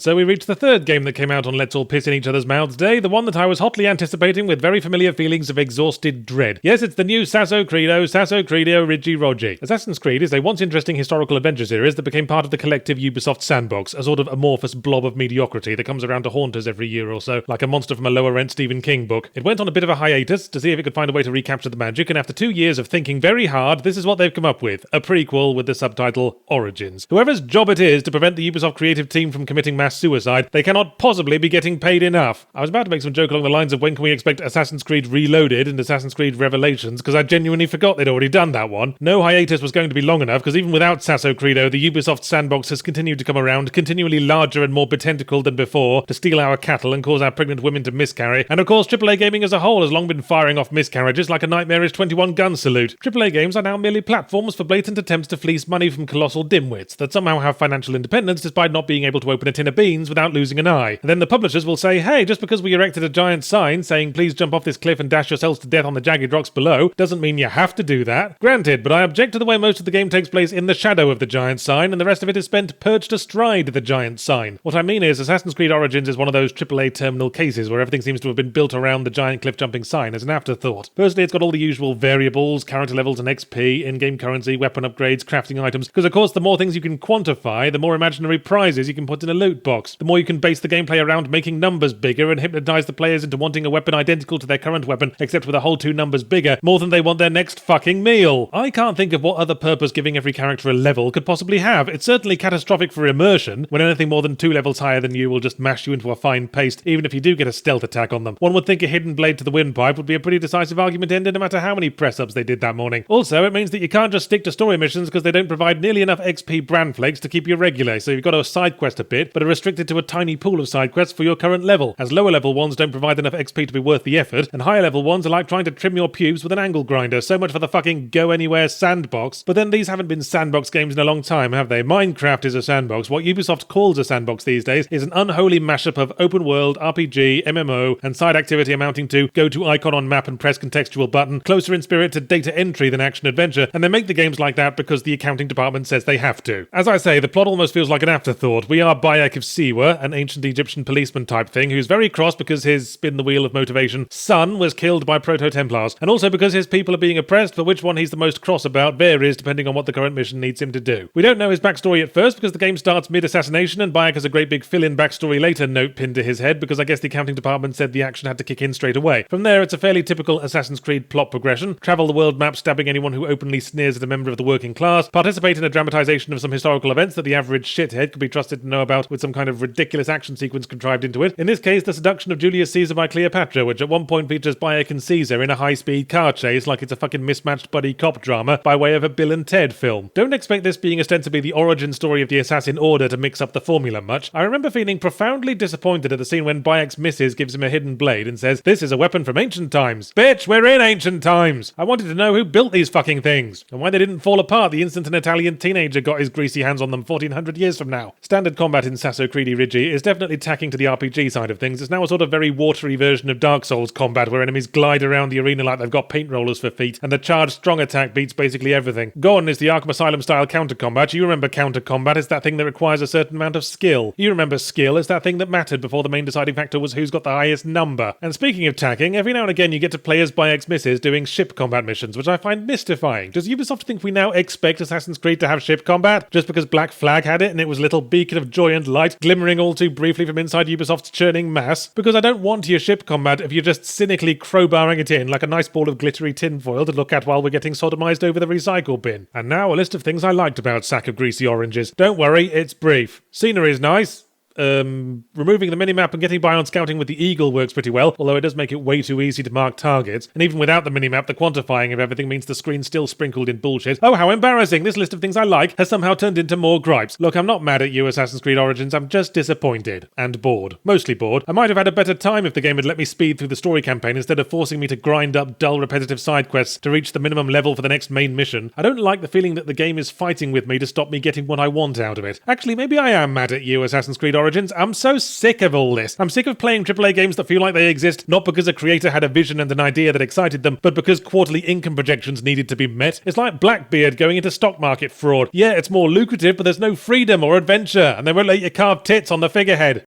And so we reach the third game that came out on Let's All Piss in Each Other's Mouths Day, the one that I was hotly anticipating with very familiar feelings of exhausted dread. Yes, it's the new Sasso Credo Rigi Rogi. Assassin's Creed is a once interesting historical adventure series that became part of the collective Ubisoft sandbox, a sort of amorphous blob of mediocrity that comes around to haunt us every year or so, like a monster from a lower-rent Stephen King book. It went on a bit of a hiatus to see if it could find a way to recapture the magic, and after 2 years of thinking very hard, this is what they've come up with, a prequel with the subtitle Origins. Whoever's job it is to prevent the Ubisoft creative team from committing mass suicide, they cannot possibly be getting paid enough. I was about to make some joke along the lines of when can we expect Assassin's Creed Reloaded and Assassin's Creed Revelations, because I genuinely forgot they'd already done that one. No hiatus was going to be long enough, because even without Sasso Credo, the Ubisoft sandbox has continued to come around, continually larger and more betentacled than before, to steal our cattle and cause our pregnant women to miscarry. And of course, AAA gaming as a whole has long been firing off miscarriages like a nightmarish 21-gun salute. AAA games are now merely platforms for blatant attempts to fleece money from colossal dimwits that somehow have financial independence despite not being able to open a tin of beans without losing an eye. And then the publishers will say, hey, just because we erected a giant sign saying please jump off this cliff and dash yourselves to death on the jagged rocks below doesn't mean you have to do that. Granted, but I object to the way most of the game takes place in the shadow of the giant sign and the rest of it is spent perched astride the giant sign. What I mean is Assassin's Creed Origins is one of those AAA terminal cases where everything seems to have been built around the giant cliff jumping sign as an afterthought. Firstly, it's got all the usual variables, character levels and XP, in-game currency, weapon upgrades, crafting items, because of course the more things you can quantify, the more imaginary prizes you can put in a loot box. The more you can base the gameplay around making numbers bigger and hypnotize the players into wanting a weapon identical to their current weapon, except with a whole 2 numbers bigger, more than they want their next fucking meal. I can't think of what other purpose giving every character a level could possibly have. It's certainly catastrophic for immersion, when anything more than 2 levels higher than you will just mash you into a fine paste, even if you do get a stealth attack on them. One would think a hidden blade to the windpipe would be a pretty decisive argument ender no matter how many press-ups they did that morning. Also, it means that you can't just stick to story missions because they don't provide nearly enough XP bran flakes to keep you regular, so you've got to side quest a bit, but are restricted to a tiny pool of side quests for your current level, as lower level ones don't provide enough XP to be worth the effort, and higher level ones are like trying to trim your pubes with an angle grinder. So much for the fucking go anywhere sandbox. But then these haven't been sandbox games in a long time, have they? Minecraft is a sandbox. What Ubisoft calls a sandbox these days is an unholy mashup of open world, RPG, MMO, and side activity amounting to go to icon on map and press contextual button, closer in spirit to data entry than action adventure, and they make the games like that because the accounting department says they have to. As I say, the plot almost feels like an afterthought. We are Bayek of Siwa, an ancient Egyptian policeman type thing, who's very cross because his spin the wheel of motivation son was killed by Proto-Templars, and also because his people are being oppressed, but which one he's the most cross about varies depending on what the current mission needs him to do. We don't know his backstory at first because the game starts mid-assassination and Bayek has a great big fill-in backstory later note pinned to his head because I guess the accounting department said the action had to kick in straight away. From there, it's a fairly typical Assassin's Creed plot progression: travel the world map stabbing anyone who openly sneers at a member of the working class, participate in a dramatization of some historical events that the average shithead could be trusted to know about with some kind of ridiculous action sequence contrived into it. In this case, the seduction of Julius Caesar by Cleopatra, which at one point features Bayek and Caesar in a high-speed car chase like it's a fucking mismatched buddy cop drama by way of a Bill and Ted film. Don't expect this being ostensibly the origin story of the Assassin Order to mix up the formula much. I remember feeling profoundly disappointed at the scene when Bayek's missus gives him a hidden blade and says, "This is a weapon from ancient times." Bitch, we're in ancient times! I wanted to know who built these fucking things, and why they didn't fall apart the instant an Italian teenager got his greasy hands on them 1400 years from now. Standard combat in Sasso Creedy Rigi is definitely tacking to the RPG side of things. It's now a sort of very watery version of Dark Souls combat where enemies glide around the arena like they've got paint rollers for feet, and the charged strong attack beats basically everything. Gone is the Arkham Asylum style counter combat. You remember counter combat is that thing that requires a certain amount of skill. You remember skill is that thing that mattered before the main deciding factor was who's got the highest number. And speaking of tacking, every now and again you get to play as Bayek's missus doing ship combat missions, which I find mystifying. Does Ubisoft think we now expect Assassin's Creed to have ship combat just because Black Flag had it and it was a little beacon of joy and light glimmering all too briefly from inside Ubisoft's churning mass? Because I don't want your ship combat if you're just cynically crowbarring it in like a nice ball of glittery tinfoil to look at while we're getting sodomized over the recycle bin. And now a list of things I liked about Sack of Greasy Oranges. Don't worry, it's brief. Scenery's nice. Removing the minimap and getting by on scouting with the Eagle works pretty well, although it does make it way too easy to mark targets. And even without the minimap, the quantifying of everything means the screen's still sprinkled in bullshit. Oh, how embarrassing! This list of things I like has somehow turned into more gripes. Look, I'm not mad at you, Assassin's Creed Origins, I'm just disappointed. And bored. Mostly bored. I might have had a better time if the game had let me speed through the story campaign instead of forcing me to grind up dull, repetitive side quests to reach the minimum level for the next main mission. I don't like the feeling that the game is fighting with me to stop me getting what I want out of it. Actually, maybe I am mad at you, Assassin's Creed Origins, Origins. I'm so sick of all this. I'm sick of playing AAA games that feel like they exist not because a creator had a vision and an idea that excited them, but because quarterly income projections needed to be met. It's like Blackbeard going into stock market fraud. Yeah, it's more lucrative, but there's no freedom or adventure, and they won't let you carve tits on the figurehead.